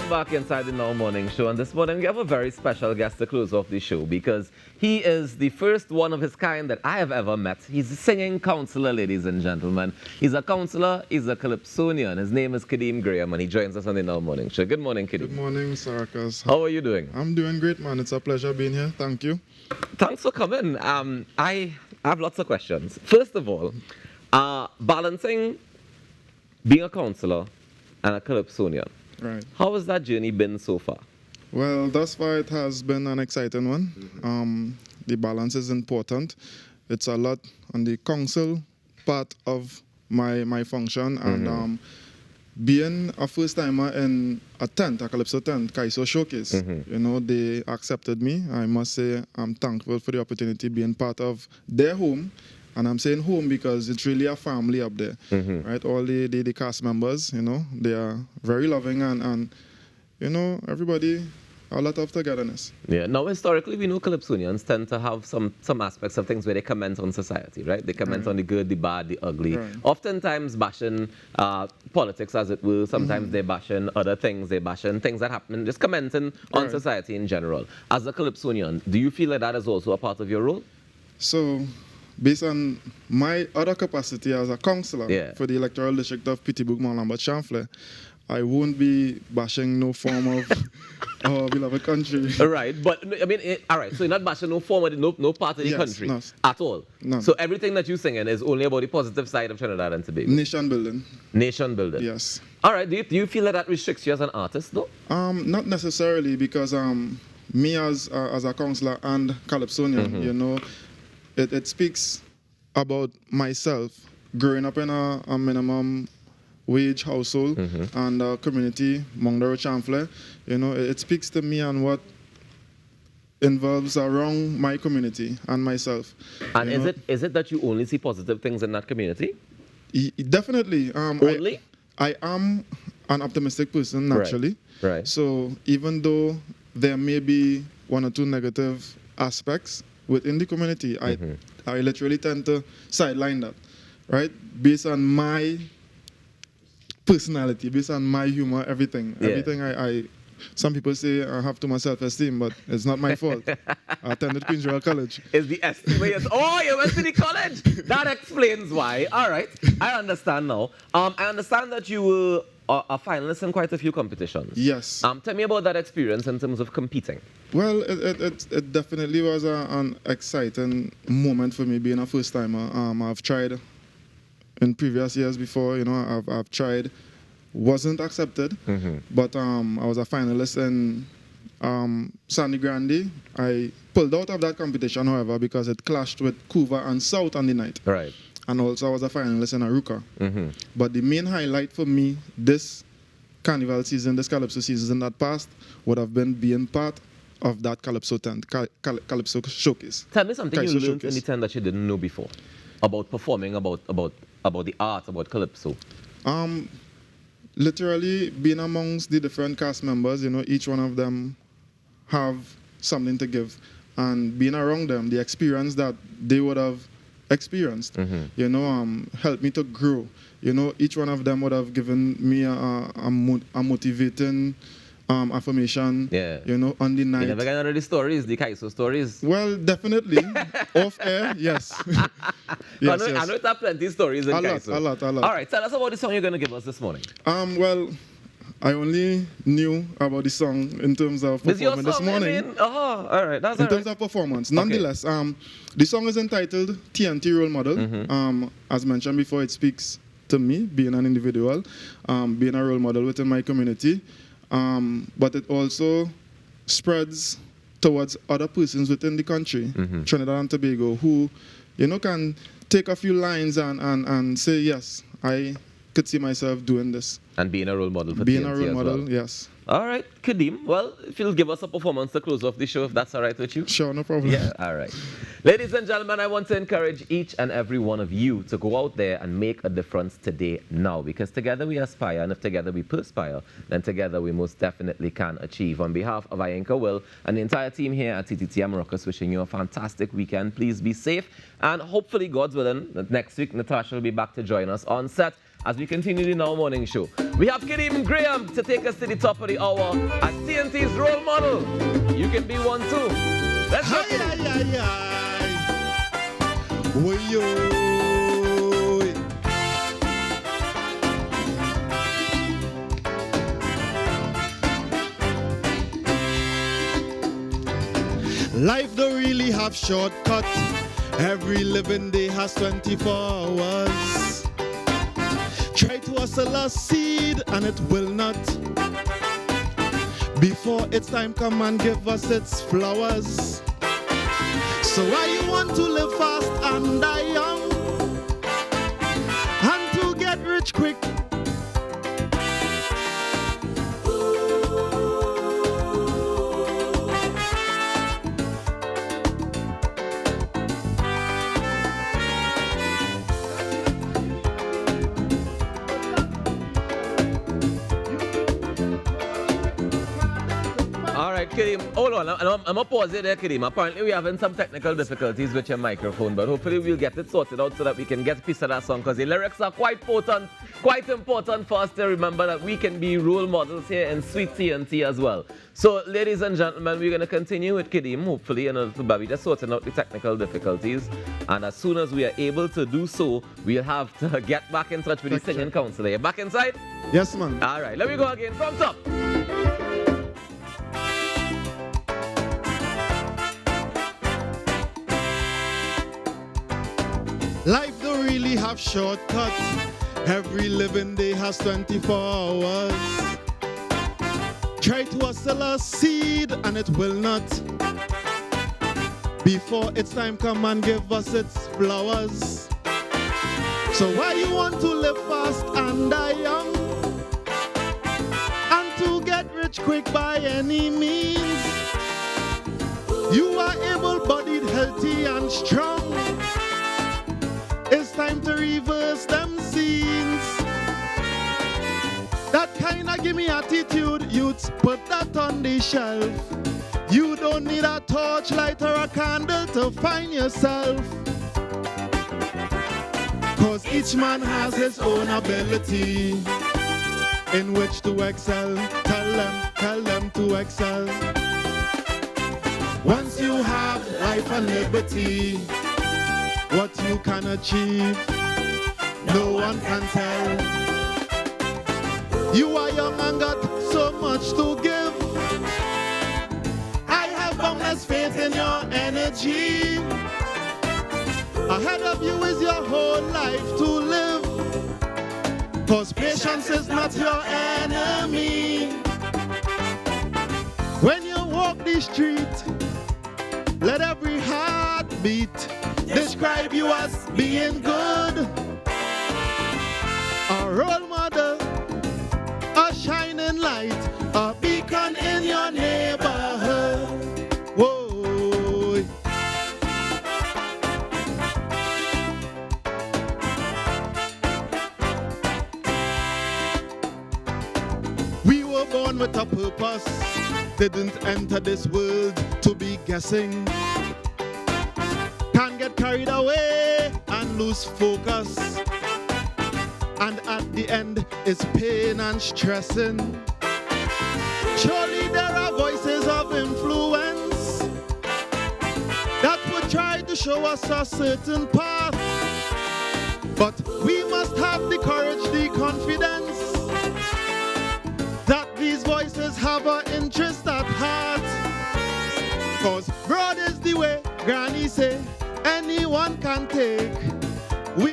Welcome back inside the Now Morning Show. And this morning we have a very special guest to close off the show because he is the first one of his kind that I have ever met. He's a singing councillor, ladies and gentlemen. He's a councillor, he's a calypsonian. His name is Kadeem Graham and he joins us on the Now Morning Show. Good morning, Kadeem. Good morning, Rawkus. How are you doing? I'm doing great, man. It's a pleasure being here. Thank you. Thanks for coming. I have lots of questions. First of all, balancing being a councillor and a calypsonian. Right. How has that journey been so far? Well, thus far it has been an exciting one. The balance is important. It's a lot on the council part of my function, and being a first timer in a tent, a calypso tent, calypso showcase. You know, they accepted me. I must say I'm thankful for the opportunity being part of their home. And I'm saying home because it's really a family up there, right? All the cast members, you know, they are very loving and you know, everybody, a lot of togetherness. Yeah. Now, historically, we know calypsonians tend to have some aspects of things where they comment on society, right? They comment on the good, the bad, the ugly. Right. Oftentimes bashing politics, as it were. Sometimes they're bashing other things. They're bashing things that happen, just commenting on society in general. As a calypsonian, do you feel like that is also a part of your role? So, based on my other capacity as a councillor for the electoral district of Pittsburgh, Lambert, Champlain, I won't be bashing no form of our beloved country. All right, but I mean, all right, so you're not bashing no form of no part of the country at all? None. So everything that you're singing is only about the positive side of Trinidad and Tobago? Nation building. Nation building? Yes. All right, do you feel that restricts you as an artist, though? Not necessarily, because me as a councillor and calypsonian, you know, it speaks about myself growing up in a minimum wage household and a community, Mongdoro Champlain. You know, it speaks to me and what involves around my community and myself. And is it that you only see positive things in that community? Definitely. Only? I am an optimistic person, naturally. Right. So even though there may be one or two negative aspects within the community, I literally tend to sideline that, right? Based on my personality, based on my humor, everything. Everything I some people say I have too much self-esteem, but it's not my fault. I attended Queen's Royal College. Is the estimate? Oh, you went to the college? That explains why. All right, I understand now. I understand that you were a finalist in quite a few competitions. Yes. Tell me about that experience in terms of competing. Well, it definitely was an exciting moment for me being a first timer. I've tried in previous years before, you know, I've tried, wasn't accepted, but I was a finalist in Sandy Grande. I pulled out of that competition, however, because it clashed with Couva and South on the night. Right. And also I was a finalist in Aruka. But the main highlight for me this carnival season, this calypso season that passed, would have been being part of that calypso tent, calypso showcase. Tell me something calypso you learned showcase. in the tent that you didn't know before about performing, about the art, about calypso. Literally being amongst the different cast members, you know, each one of them have something to give, and being around them, the experience that they would have experienced, you know, helped me to grow. You know, each one of them would have given me a motivating affirmation, you know, on the night. You never got none of the stories, the calypso stories? Well, definitely. Off air, yes. Yes, I know there are plenty of stories in calypso. A lot. All right, tell us about the song you're going to give us this morning. Well, I only knew about the song in terms of performance this morning. I mean? Oh, all right, that's in terms of performance. Nonetheless, the song is entitled TNT Role Model. As mentioned before, it speaks to me, being an individual, being a role model within my community. But it also spreads towards other persons within the country, Trinidad and Tobago, who, you know, can take a few lines and say, yes, I could see myself doing this. And being a role model for being TNT a role model, well. yes. All right, Kadeem. Well, if you'll give us a performance to close off the show, if that's all right with you. Sure, no problem. Yeah, all right. Ladies and gentlemen, I want to encourage each and every one of you to go out there and make a difference today, now, because together we aspire, and if together we perspire, then together we most definitely can achieve. On behalf of Ianka Will and the entire team here at TTTM Rawkus, wishing you a fantastic weekend. Please be safe, and hopefully, God's willing, next week Natasha will be back to join us on set. as we continue the Now Morning Show. We have Kadeem Graham to take us to the top of the hour as TNT's role model. You can be one too. Let's go. Life don't really have shortcut. Every living day has 24 hours. Try to hustle a seed and it will not. Before its time come and give us its flowers. So why you want to live fast and die young? And to get rich quick? Kadeem, hold on, I'm going to pause it there, Kadeem. Apparently we're having some technical difficulties with your microphone, but hopefully we'll get it sorted out so that we can get a piece of that song, because the lyrics are quite important for us to remember that we can be role models here in Sweet TNT as well. So, ladies and gentlemen, we're going to continue with Kadeem, hopefully, and we're just sorting out the technical difficulties. And as soon as we are able to do so, we'll have to get back in touch with the Singing Councilor. You back inside? Yes, man. All right, let me go again from top. Life don't really have shortcuts. Every living day has 24 hours. Try to hustle a seed and it will not. Before its time come and give us its flowers. So why you want to live fast and die young? And to get rich quick by any means? You are able-bodied, healthy and strong. It's time to reverse them scenes. That kind of gimme attitude, youths, put that on the shelf. You don't need a torchlight or a candle to find yourself. Cause each man has his own ability in which to excel. Tell them to excel. Once you have life and liberty, what you can achieve, no one can tell. You are young and got so much to give. I have boundless faith in your energy. Ahead of you is your whole life to live. Cause patience is not your enemy. When you walk the street, let every heart beat describe you as being good. A role model, a shining light, a beacon in your neighborhood. Whoa. We were born with a purpose, didn't enter this world to be guessing. Can't get carried away and lose focus. And at the end, it's pain and stressing. Surely there are voices of influence that would try to show us a certain path. But we must have the courage, the confidence that these voices have our interest at heart. Cause broad is the way, Granny say, anyone can take. We